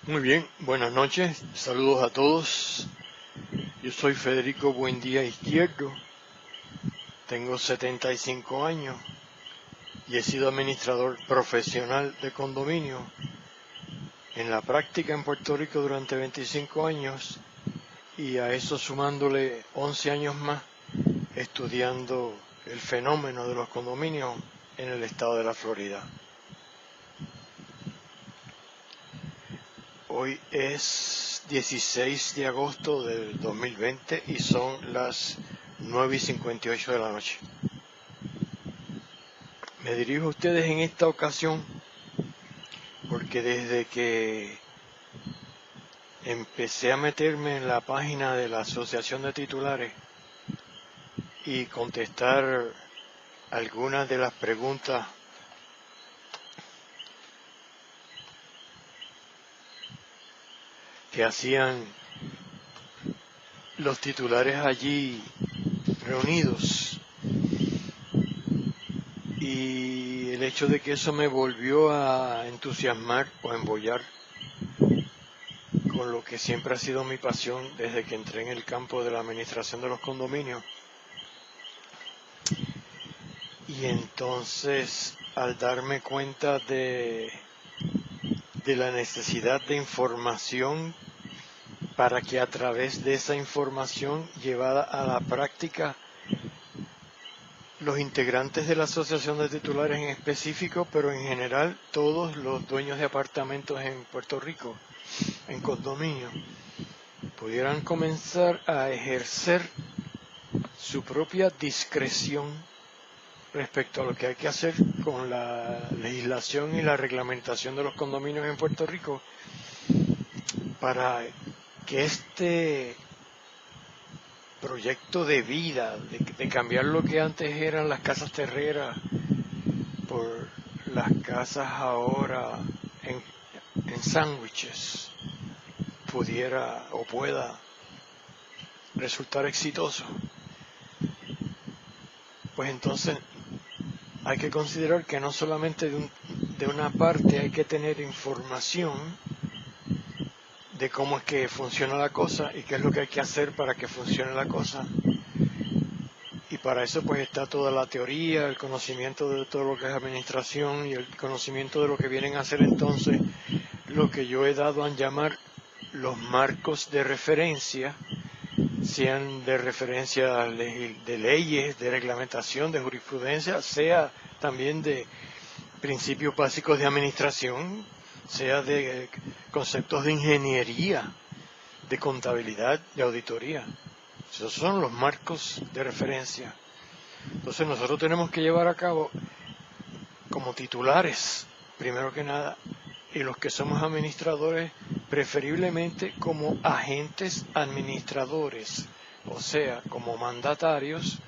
Muy bien, buenas noches, saludos a todos. Yo soy Federico Buendía Izquierdo, tengo 75 años y he sido administrador profesional de condominio en la práctica en Puerto Rico durante 25 años y a eso sumándole 11 años más estudiando el fenómeno de los condominios en el estado de la Florida. Hoy es 16 de agosto del 2020 y son las 9:58 de la noche. Me dirijo a ustedes en esta ocasión porque desde que empecé a meterme en la página de la Asociación de Titulares y contestar algunas de las preguntas que hacían los titulares allí reunidos, y el hecho de que eso me volvió a entusiasmar o a embollar con lo que siempre ha sido mi pasión desde que entré en el campo de la administración de los condominios. Y entonces, al darme cuenta de la necesidad de información para que a través de esa información llevada a la práctica, los integrantes de la Asociación de Titulares en específico, pero en general todos los dueños de apartamentos en Puerto Rico, en condominio, pudieran comenzar a ejercer su propia discreción respecto a lo que hay que hacer con la legislación y la reglamentación de los condominios en Puerto Rico, para que este proyecto de vida, de cambiar lo que antes eran las casas terreras por las casas ahora en sándwiches, pudiera o pueda resultar exitoso. Pues entonces hay que considerar que no solamente de una parte hay que tener información de cómo es que funciona la cosa y qué es lo que hay que hacer para que funcione la cosa. Y para eso pues está toda la teoría, el conocimiento de todo lo que es administración y el conocimiento de lo que vienen a hacer entonces lo que yo he dado a llamar los marcos de referencia, sean de referencia de leyes, de reglamentación, de jurisprudencia, sea también de principios básicos de administración, sea de conceptos de ingeniería, de contabilidad, de auditoría. Esos son los marcos de referencia. Entonces nosotros tenemos que llevar a cabo como titulares, primero que nada, y los que somos administradores, preferiblemente como agentes administradores, o sea, como mandatarios,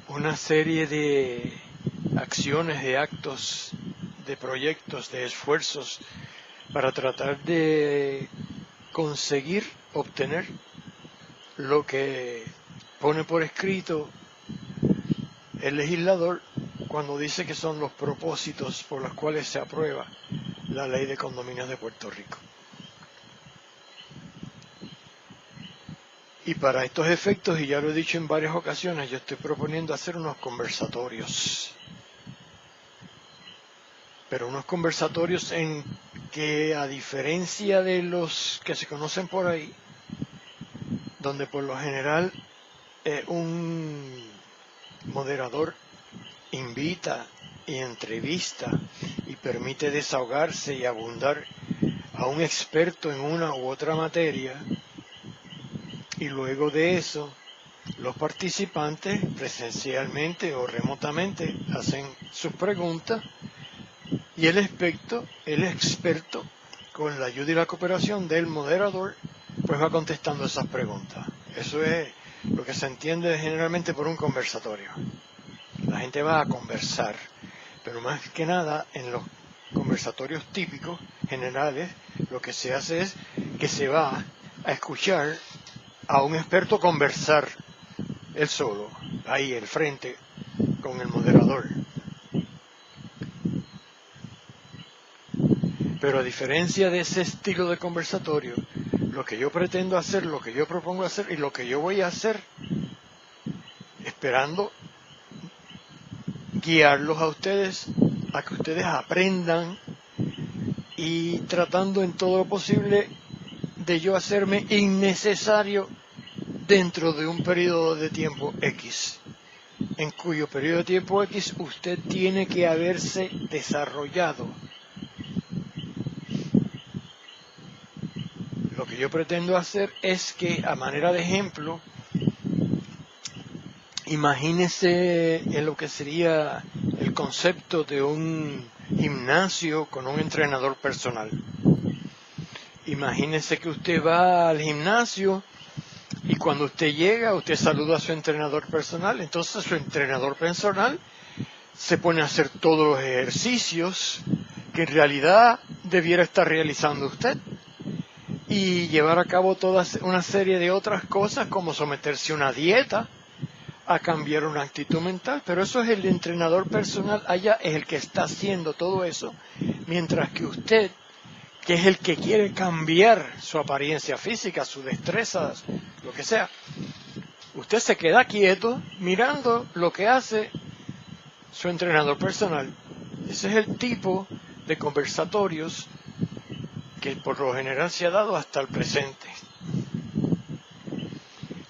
una serie de acciones, de actos, de proyectos, de esfuerzos para tratar de conseguir, obtener lo que pone por escrito el legislador cuando dice que son los propósitos por los cuales se aprueba la ley de condominios de Puerto Rico. Y para estos efectos, y ya lo he dicho en varias ocasiones, yo estoy proponiendo hacer unos conversatorios. Pero unos conversatorios en que, a diferencia de los que se conocen por ahí, donde por lo general un moderador invita y entrevista y permite desahogarse y abundar a un experto en una u otra materia, y luego de eso los participantes presencialmente o remotamente hacen sus preguntas y el experto, con la ayuda y la cooperación del moderador, pues va contestando esas preguntas. Eso es lo que se entiende generalmente por un conversatorio. La gente va a conversar, pero más que nada en los conversatorios típicos, generales, lo que se hace es que se va a escuchar a un experto conversar él solo, ahí al frente, con el moderador. Pero a diferencia de ese estilo de conversatorio, lo que yo pretendo hacer, lo que yo propongo hacer y lo que yo voy a hacer, esperando guiarlos a ustedes, a que ustedes aprendan y tratando en todo lo posible de yo hacerme innecesario dentro de un periodo de tiempo X, en cuyo periodo de tiempo X usted tiene que haberse desarrollado. Lo que yo pretendo hacer es que, a manera de ejemplo, imagínese en lo que sería el concepto de un gimnasio con un entrenador personal. Imagínese que usted va al gimnasio y cuando usted llega, usted saluda a su entrenador personal. Entonces su entrenador personal se pone a hacer todos los ejercicios que en realidad debiera estar realizando usted, y llevar a cabo toda una serie de otras cosas, como someterse a una dieta, a cambiar una actitud mental. Pero eso es el entrenador personal allá, es el que está haciendo todo eso, mientras que usted, que es el que quiere cambiar su apariencia física, su destreza, lo que sea, usted se queda quieto mirando lo que hace su entrenador personal. Ese es el tipo de conversatorios que por lo general se ha dado hasta el presente.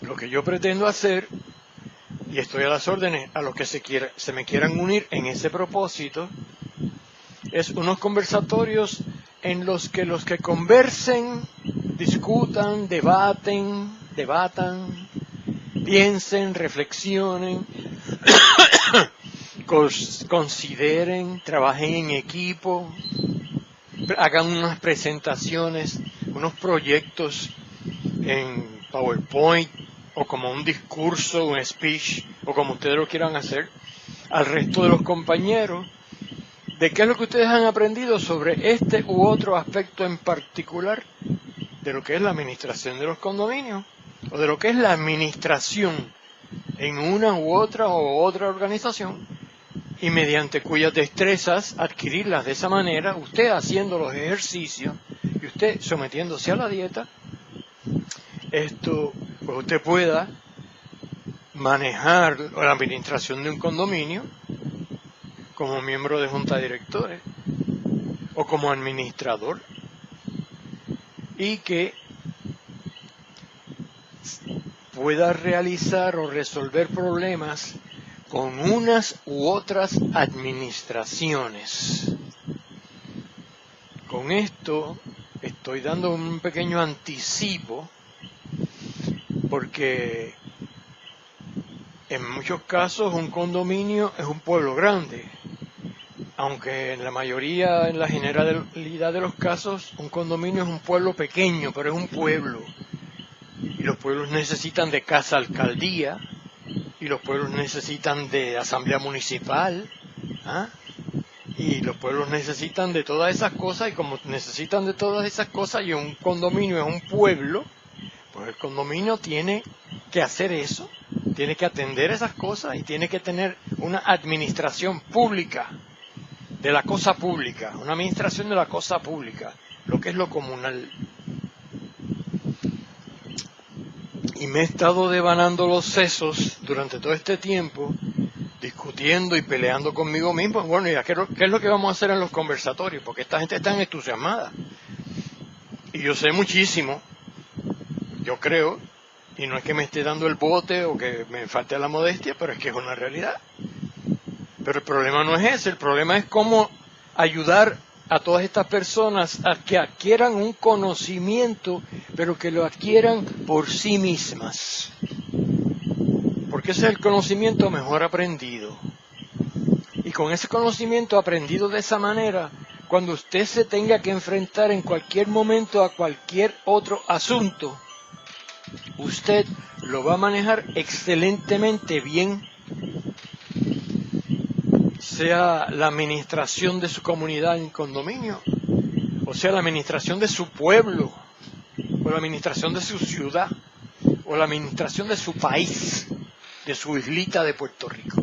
Lo que yo pretendo hacer, y estoy a las órdenes a los que se me quieran unir en ese propósito, es unos conversatorios en los que conversen, discutan, debatan, piensen, reflexionen, consideren, trabajen en equipo, hagan unas presentaciones, unos proyectos en PowerPoint, o como un discurso, un speech, o como ustedes lo quieran hacer, al resto de los compañeros, de qué es lo que ustedes han aprendido sobre este u otro aspecto en particular de lo que es la administración de los condominios, o de lo que es la administración en una u otra organización, y mediante cuyas destrezas adquirirlas de esa manera, usted haciendo los ejercicios y usted sometiéndose a la dieta, esto, pues usted pueda manejar la administración de un condominio como miembro de junta de directores o como administrador, y que pueda realizar o resolver problemas con unas u otras administraciones. Con esto estoy dando un pequeño anticipo, porque en muchos casos un condominio es un pueblo grande, aunque en la mayoría, en la generalidad de los casos, un condominio es un pueblo pequeño, pero es un pueblo. Y los pueblos necesitan de casa alcaldía, y los pueblos necesitan de asamblea municipal, y los pueblos necesitan de todas esas cosas, y como necesitan de todas esas cosas, y un condominio es un pueblo, pues el condominio tiene que hacer eso, tiene que atender esas cosas, y tiene que tener una administración pública de la cosa pública, una administración de la cosa pública, lo que es lo comunal. Y me he estado devanando los sesos durante todo este tiempo, discutiendo y peleando conmigo mismo. Bueno, ¿y qué es lo que vamos a hacer en los conversatorios? Porque esta gente está entusiasmada. Y yo sé muchísimo, yo creo, y no es que me esté dando el bote o que me falte la modestia, pero es que es una realidad. Pero el problema no es ese, el problema es cómo ayudar a todas estas personas a que adquieran un conocimiento, pero que lo adquieran por sí mismas. Porque ese es el conocimiento mejor aprendido. Y con ese conocimiento aprendido de esa manera, cuando usted se tenga que enfrentar en cualquier momento a cualquier otro asunto, usted lo va a manejar excelentemente bien, sea la administración de su comunidad en condominio, o sea la administración de su pueblo, o la administración de su ciudad, o la administración de su país, de su islita de Puerto Rico.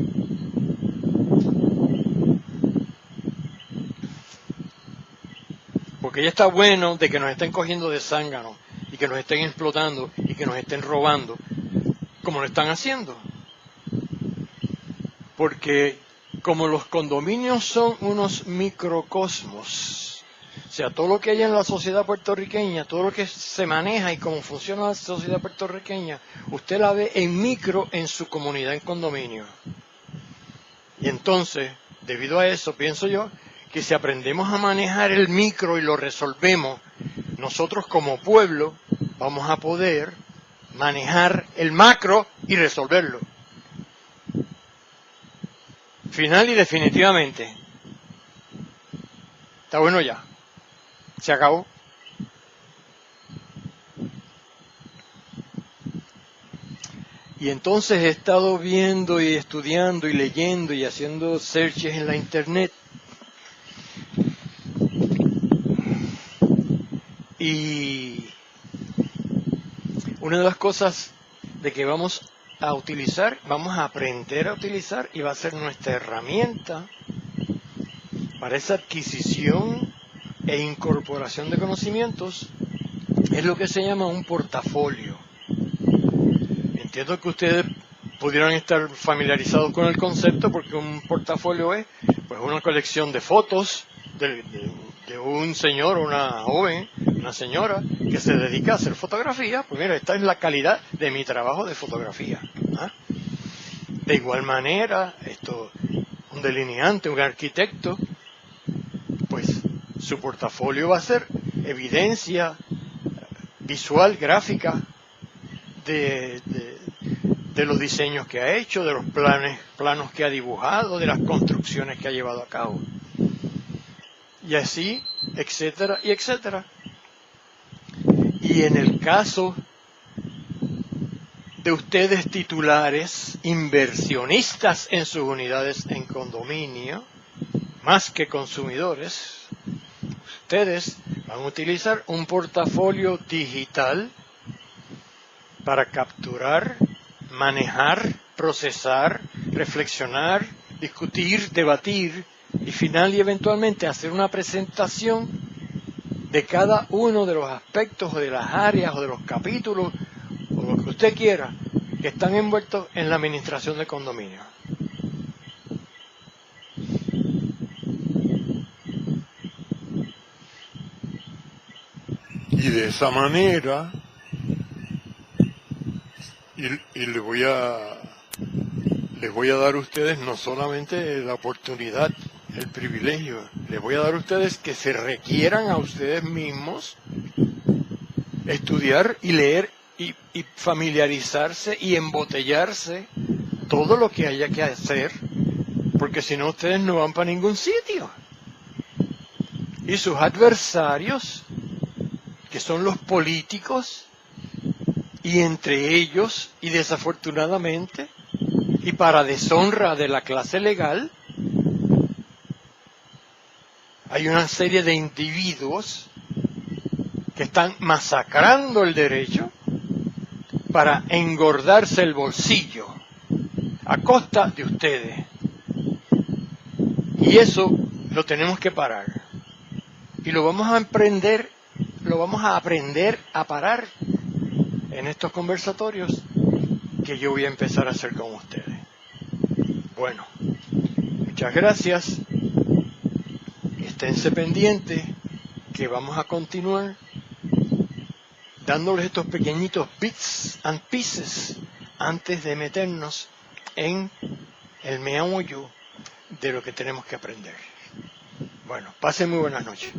Porque ya está bueno de que nos estén cogiendo de zángano y que nos estén explotando y que nos estén robando, como lo están haciendo. Porque como los condominios son unos microcosmos, o sea, todo lo que hay en la sociedad puertorriqueña, todo lo que se maneja y cómo funciona la sociedad puertorriqueña, usted la ve en micro en su comunidad en condominio. Y entonces, debido a eso, pienso yo, que si aprendemos a manejar el micro y lo resolvemos, nosotros como pueblo vamos a poder manejar el macro y resolverlo. Final y definitivamente. Está bueno ya. Se acabó. Y entonces he estado viendo y estudiando y leyendo y haciendo searches en la internet. Y una de las cosas de que vamos a utilizar, vamos a aprender a utilizar y va a ser nuestra herramienta para esa adquisición e incorporación de conocimientos, es lo que se llama un portafolio. Entiendo que ustedes pudieran estar familiarizados con el concepto porque un portafolio es pues una colección de fotos de un señor o una joven, una señora que se dedica a hacer fotografía. Pues mira, esta es la calidad de mi trabajo de fotografía. ¿Ah? De igual manera, un delineante, un arquitecto, pues su portafolio va a ser evidencia visual, gráfica, de los diseños que ha hecho, de los planos que ha dibujado, de las construcciones que ha llevado a cabo. Y así, etcétera, y etcétera. Y en el caso de ustedes titulares, inversionistas en sus unidades en condominio, más que consumidores, ustedes van a utilizar un portafolio digital para capturar, manejar, procesar, reflexionar, discutir, debatir y final y eventualmente hacer una presentación de cada uno de los aspectos o de las áreas o de los capítulos o lo que usted quiera que están envueltos en la administración de condominio. Y de esa manera, y les voy a dar a ustedes no solamente la oportunidad, el privilegio, les voy a dar a ustedes que se requieran a ustedes mismos estudiar y leer y familiarizarse y embotellarse todo lo que haya que hacer, porque si no ustedes no van para ningún sitio. Y sus adversarios, que son los políticos, y entre ellos, y desafortunadamente, y para deshonra de la clase legal, hay una serie de individuos que están masacrando el derecho para engordarse el bolsillo a costa de ustedes. Y eso lo tenemos que parar. Y lo vamos a aprender a parar en estos conversatorios que yo voy a empezar a hacer con ustedes. Bueno, muchas gracias. Esténse pendientes que vamos a continuar dándoles estos pequeñitos bits and pieces antes de meternos en el meollo de lo que tenemos que aprender. Bueno, pasen muy buenas noches.